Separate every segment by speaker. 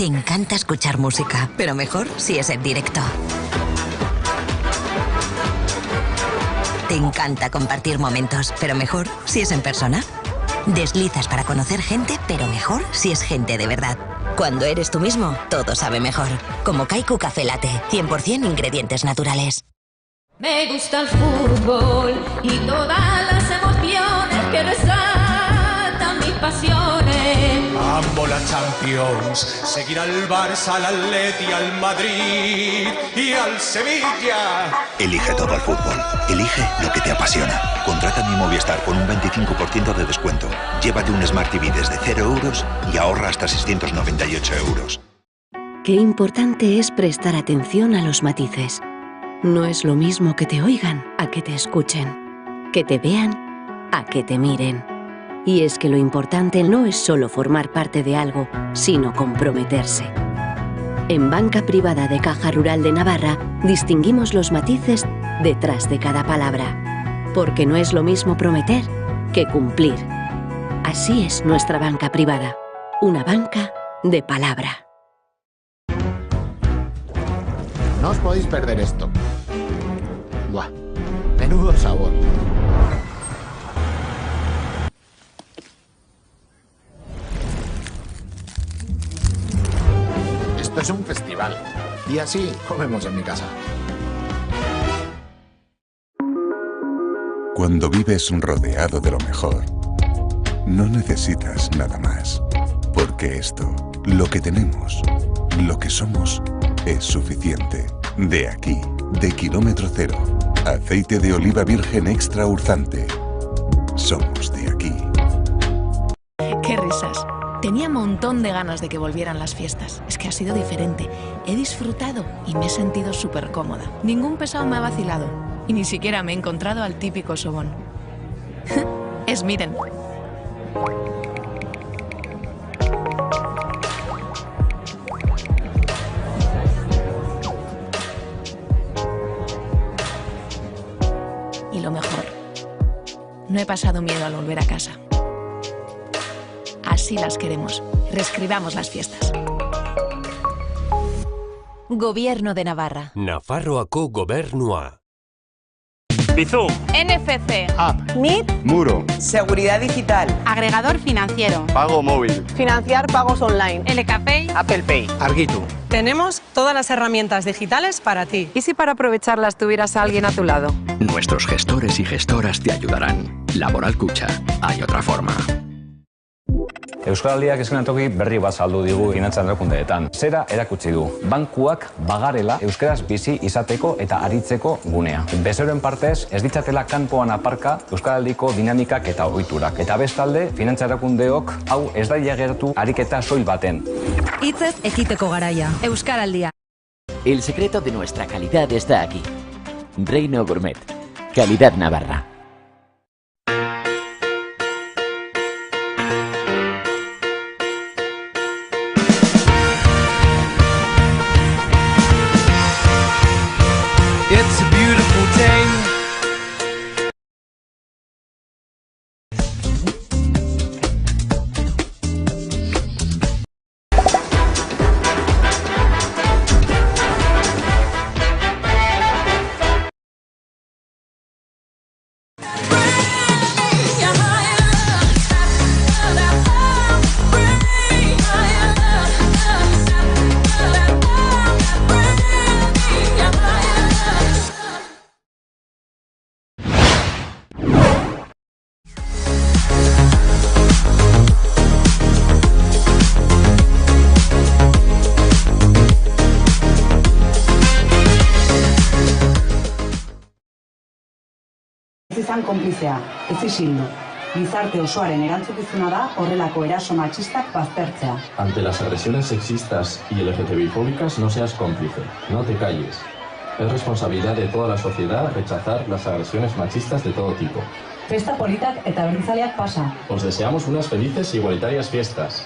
Speaker 1: Te encanta escuchar música, pero mejor si es en directo. Te encanta compartir momentos, pero mejor si es en persona. Deslizas para conocer gente, pero mejor si es gente de verdad. Cuando eres tú mismo, todo sabe mejor. Como Kaiku Café Latte, 100% ingredientes naturales.
Speaker 2: Me gusta el fútbol y todas las emociones que resaltan mis pasiones.
Speaker 3: Amo la Champions, seguir al Barça, al Atleti, al Madrid y al Sevilla.
Speaker 4: Elige todo el fútbol. Elige lo que te apasiona. Contrata Mi Movistar con un 25% de descuento. Llévate un Smart TV desde 0 euros y ahorra hasta 698 euros.
Speaker 5: Qué importante es prestar atención a los matices. No es lo mismo que te oigan a que te escuchen, que te vean a que te miren. Y es que lo importante no es solo formar parte de algo, sino comprometerse. En Banca Privada de Caja Rural de Navarra distinguimos los matices detrás de cada palabra. Porque no es lo mismo prometer que cumplir. Así es nuestra banca privada. Una banca de palabra.
Speaker 6: No os podéis perder esto. Buah, menudo sabor. Esto es un festival. Y así comemos en mi casa.
Speaker 7: Cuando vives rodeado de lo mejor, no necesitas nada más. Porque esto, lo que tenemos, lo que somos, es suficiente. De aquí, de kilómetro cero, aceite de oliva virgen extra Urzante. Somos de aquí.
Speaker 8: ¡Qué risas! Tenía un montón de ganas de que volvieran las fiestas. Es que ha sido diferente. He disfrutado y me he sentido súper cómoda. Ningún pesado me ha vacilado. Y ni siquiera me he encontrado al típico sobón. Es Miren. Y lo mejor, no he pasado miedo al volver a casa. Así las queremos. Reescribamos las fiestas.
Speaker 9: Gobierno de Navarra.
Speaker 10: Nafarroako Gobernua.
Speaker 11: Bizum,
Speaker 12: NFC,
Speaker 11: App,
Speaker 12: MIT,
Speaker 11: Muro,
Speaker 12: Seguridad Digital, Agregador Financiero,
Speaker 11: Pago Móvil,
Speaker 12: Financiar Pagos Online, LKPay,
Speaker 11: Apple Pay, Argitu.
Speaker 12: Tenemos todas las herramientas digitales para ti. ¿Y si para aprovecharlas tuvieras a alguien a tu lado?
Speaker 13: Nuestros gestores y gestoras te ayudarán. Laboral Kutxa, hay otra forma.
Speaker 14: Euskaraldiak eskenatoki berri bat saldu digu finantza erakundeetan. Zera erakutsi du. Bankuak bagarela euskaraz bizi izateko eta aritzeko gunea. Bezeroen partez, ez ditzatela kanpoan aparka euskaraldiko dinamikak eta ohiturak. Eta bestalde, finantza erakundeok hau ez daia gertu ariketa soil baten.
Speaker 15: Hitzez ekiteko garaia. Euskaraldia.
Speaker 16: El secreto de nuestra calidad está aquí. Reino Gourmet. Calidad Navarra.
Speaker 17: It's a beautiful day.
Speaker 18: izan konplizea, ez isildu. Gizarte osoaren erantzukizuna da horrelako eraso matxistak baztertzea.
Speaker 19: Ante las agresiones sexistas y LGTBI-fóbicas no seas cómplice, no te calles. Es responsabilidad de toda la sociedad rechazar las agresiones machistas de todo tipo.
Speaker 18: Festa politak eta berrizaleak pasa.
Speaker 19: Os deseamos unas felices e igualitarias fiestas.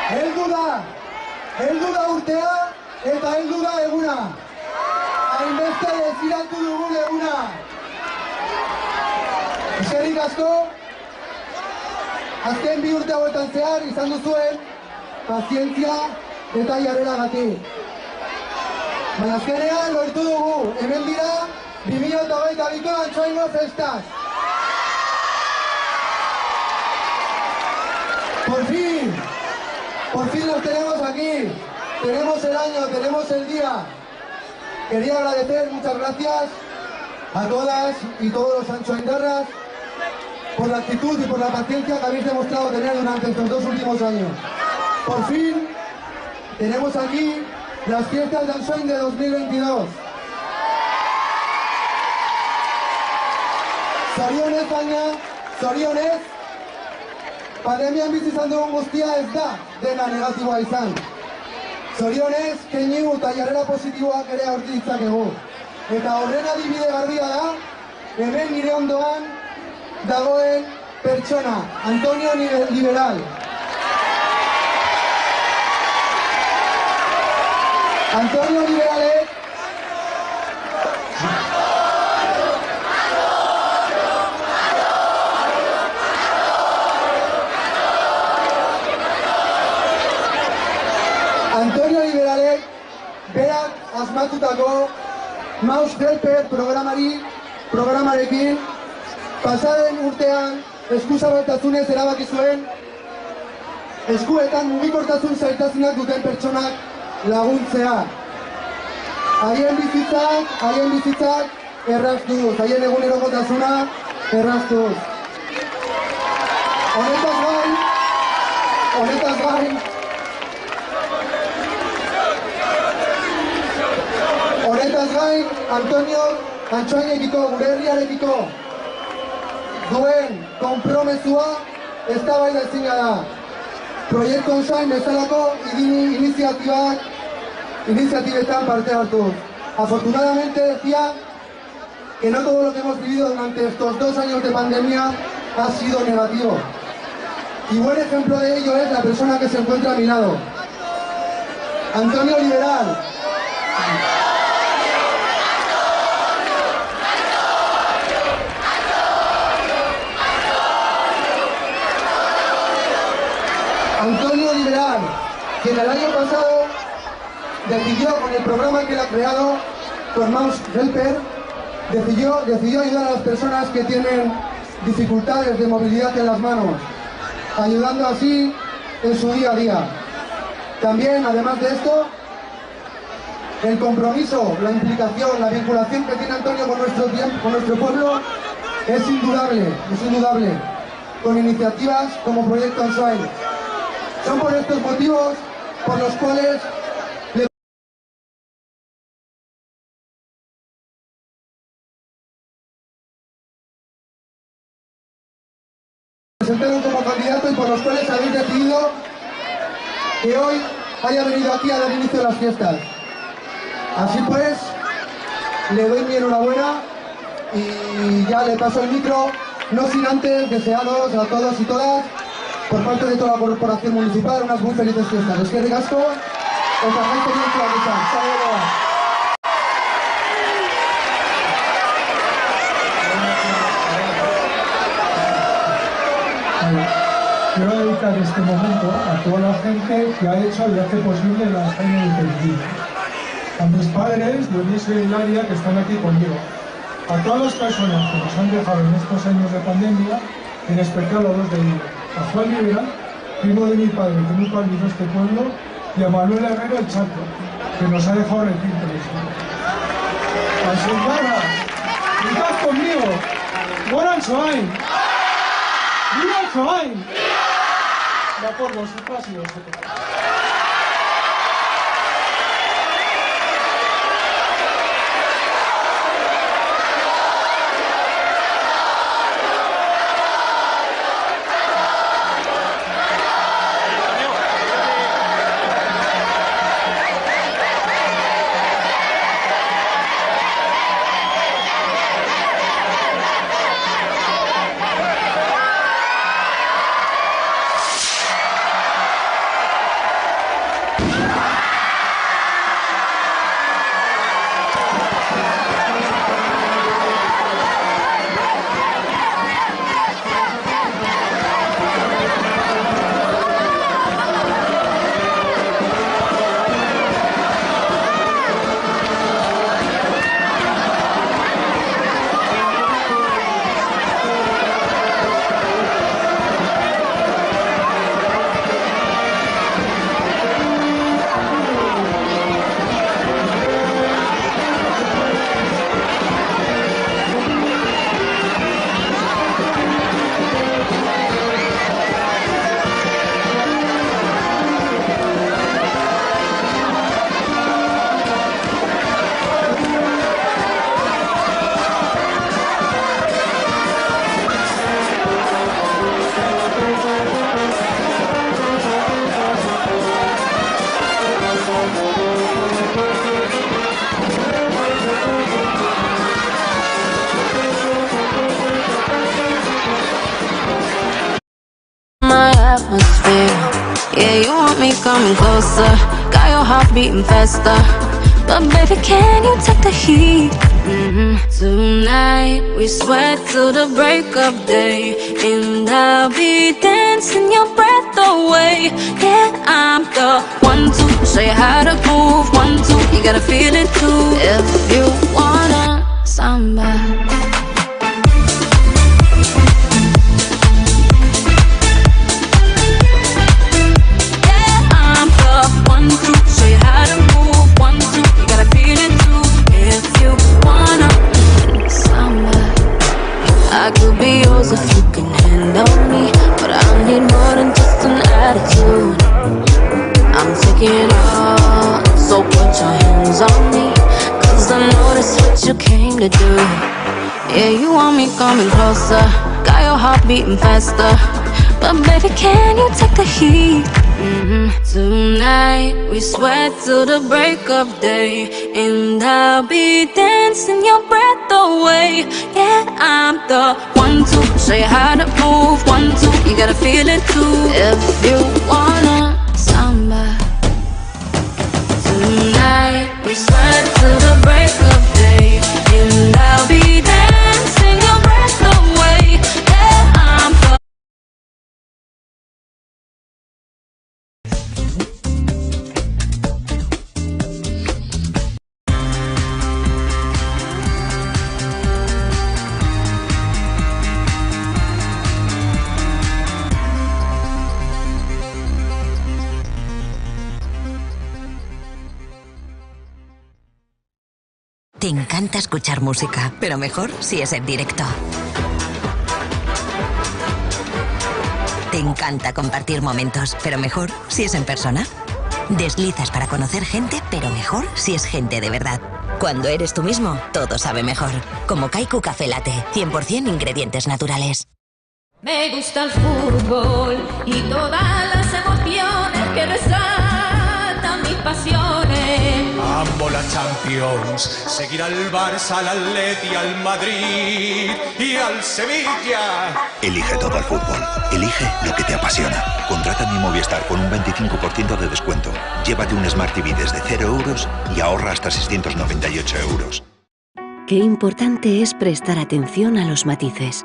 Speaker 17: Heldu da urtea eta heldu da eguna. Hainbeste desiratu dugun eguna. Eskerrik asko, azken 2 urte hauetan zehar izan duzuen pazientzia eta jarreragatik. Baina azkenean lortu dugu, hemen dira 2022ko Antsoaingo festak. Por fin los tenemos aquí, tenemos el año, tenemos el día. Quería agradecer, muchas gracias a todas y todos los anchoaindarras por la actitud y por la paciencia que habéis demostrado tener durante estos 2 últimos años. Por fin tenemos aquí las fiestas de Antsoain de 2022. Zorionez baina, zorionez, pandemian bizi izan dugun guztia ez da dena negatiboa izan. Zorionez, keinu eta jarrera positiboak ere aurki ditzakegu. Eta horren adibide garbia da, hemen nire ondoan dagoen pertsona, Antonio Liberal. Antonio Liberalek berak asmatutako Mouse Helper programarekin pasaden urtean eskuzabaltasunez erabaki zuen eskuetan mugikortasun zailtasunak duten pertsonak laguntzea. Haien bizitzak erraztuz, haien egunerokotasuna erraztuz. Honetaz gain, Antonio Antsoainekiko, gure herriarekiko duen konpromezua eztabaida ezina da. Proiektu Antsoain bezalako iniziatibetan parte hartu. Afortunadamente decía que no todo lo que hemos vivido durante estos 2 años de pandemia ha sido negativo. Y buen ejemplo de ello es la persona que se encuentra a mi lado, Antonio Liberal. Antonio Liberal, quien el año pasado decidió, con el programa que él ha creado, con Mouse Helper, decidió ayudar a las personas que tienen dificultades de movilidad en las manos, ayudando así en su día a día. También, además de esto, el compromiso, la implicación, la vinculación que tiene Antonio con nuestro pueblo es indudable, con iniciativas como Proyecto Antsoain. Son por estos motivos por los cuales le presentaron como candidato y por los cuales habéis decidido que hoy haya venido aquí a dar inicio a las fiestas. Así pues, le doy mi enhorabuena y ya le paso el micro, no sin antes desearos a todos y todas, por parte de toda la corporación municipal, unas muy felices fiestas. Eskerrik asko, eta gente bien que la lucha.
Speaker 20: Quiero dedicar este momento a toda la gente que ha hecho y hace posible la Antsoain Inclusiva. A mis padres, Dionisio y Hilaria, que están aquí conmigo. A todas las personas que nos han dejado en estos años de pandemia, en especial a 2 de ellos. A Juan Rivera, primo de mi padre, que nunca olvidó este pueblo, y a Manuel Herrero el Chato, que nos ha dejado en el quinto de ¡A Sundara! ¡Gritad conmigo! ¡Buen Antsoain! ¡Viva Antsoain! De acuerdo, su paso y
Speaker 2: Yeah, you want me coming closer, got your heart beating faster. But baby, can you take the heat? Tonight we sweat till the break of day, and I'll be dancing your breath away. Yeah, I'm the one to show you how to move. 1, 2, you gotta feel it too. If you wanna samba. I could be yours if you can handle me, but I need more than just an attitude. I'm taking it all, so put your hands on me, cause I know that's what you came to do. Yeah, you want me coming closer, got your heart beating faster. But baby, can you take the heat? Tonight we sweat till the break of day, and I'll be dancing your breath away. Yeah, I'm the one to show you how to move. 1, 2, you gotta feel it too. If you wanna samba. Tonight we sweat till the break of day, and I'll be dancing your breath away. Yeah, I'm the
Speaker 1: Te encanta escuchar música, pero mejor si es en directo. Te encanta compartir momentos, pero mejor si es en persona. Deslizas para conocer gente, pero mejor si es gente de verdad. Cuando eres tú mismo, todo sabe mejor. Como Kaiku Café Latte, 100% ingredientes naturales.
Speaker 2: Me gusta el fútbol y todas las emociones que resaltan mis pasiones.
Speaker 3: Amo la Champions, seguir al Barça, al Atleti, al Madrid y al Sevilla.
Speaker 4: Elige todo el fútbol. Elige lo que te apasiona. Contrata mi Movistar con un 25% de descuento. Llévate un Smart TV desde 0 euros y ahorra hasta 698 euros.
Speaker 5: Qué importante es prestar atención a los matices.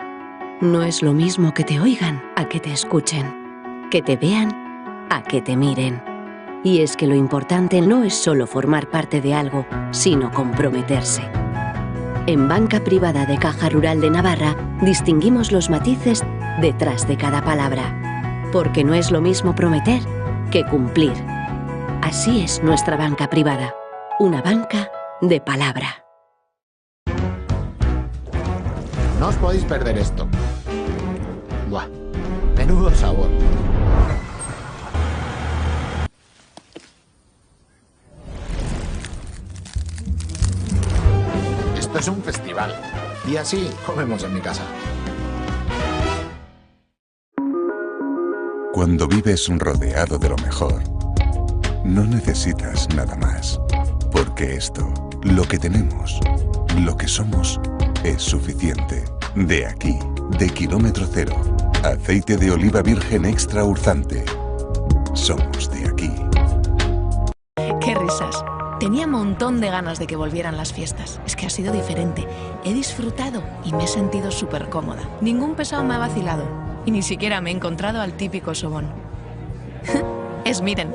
Speaker 5: No es lo mismo que te oigan a que te escuchen, que te vean a que te miren. Y es que lo importante no es solo formar parte de algo, sino comprometerse. En Banca Privada de Caja Rural de Navarra distinguimos los matices detrás de cada palabra, porque no es lo mismo prometer que cumplir. Así es nuestra banca privada, una banca de palabra.
Speaker 6: No os podéis perder esto. Buah, menudo sabor. Esto es un festival. Y así comemos en mi casa.
Speaker 7: Cuando vives rodeado de lo mejor, no necesitas nada más. Porque esto, lo que tenemos, lo que somos, es suficiente. De aquí, de kilómetro cero, aceite de oliva virgen extra Urzante. Somos de aquí.
Speaker 8: ¡Qué risas! Tenía un montón de ganas de que volvieran las fiestas. Es que ha sido diferente. He disfrutado y me he sentido súper cómoda. Ningún pesado me ha vacilado. Y ni siquiera me he encontrado al típico sobón. Es Miren.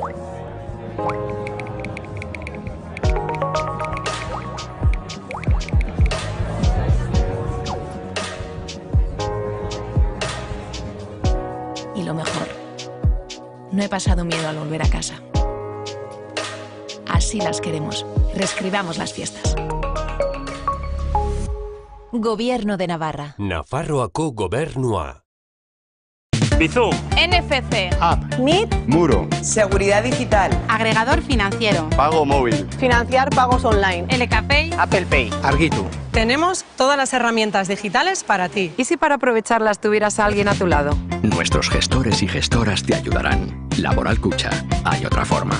Speaker 8: Y lo mejor, no he pasado miedo al volver a casa. Así las queremos. Reescribamos las fiestas.
Speaker 9: Gobierno de Navarra.
Speaker 10: Nafarroako Gobernua.
Speaker 11: Bizum.
Speaker 12: NFC.
Speaker 11: App.
Speaker 12: MIT.
Speaker 11: Muro.
Speaker 12: Seguridad digital. Agregador financiero.
Speaker 11: Pago móvil.
Speaker 12: Financiar pagos online. LKPay.
Speaker 11: Apple Pay. Argitu.
Speaker 12: Tenemos todas las herramientas digitales para ti. ¿Y si para aprovecharlas tuvieras a alguien a tu lado?
Speaker 13: Nuestros gestores y gestoras te ayudarán. Laboral Cucha. Hay otra forma.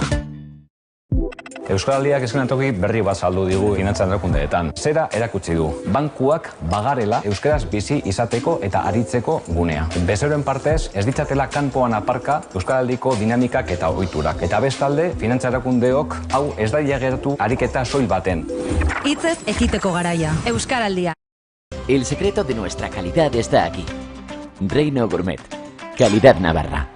Speaker 14: Euskaraldiak eskenatoki berri bat saldu digu finantza erakundeetan. Zera erakutsi du. Bankuak bagarela euskaraz bizi izateko eta aritzeko gunea. Bezeroen partez, ez ditzatela kanpoan aparka euskaraldiko dinamikak eta ohiturak. Eta bestalde, finantza erakundeok hau ez daia geratu ariketa soil baten.
Speaker 15: Hitzez ekiteko garaia. Euskaraldia.
Speaker 16: El secreto de nuestra calidad está aquí. Reino Gourmet. Calidad Navarra.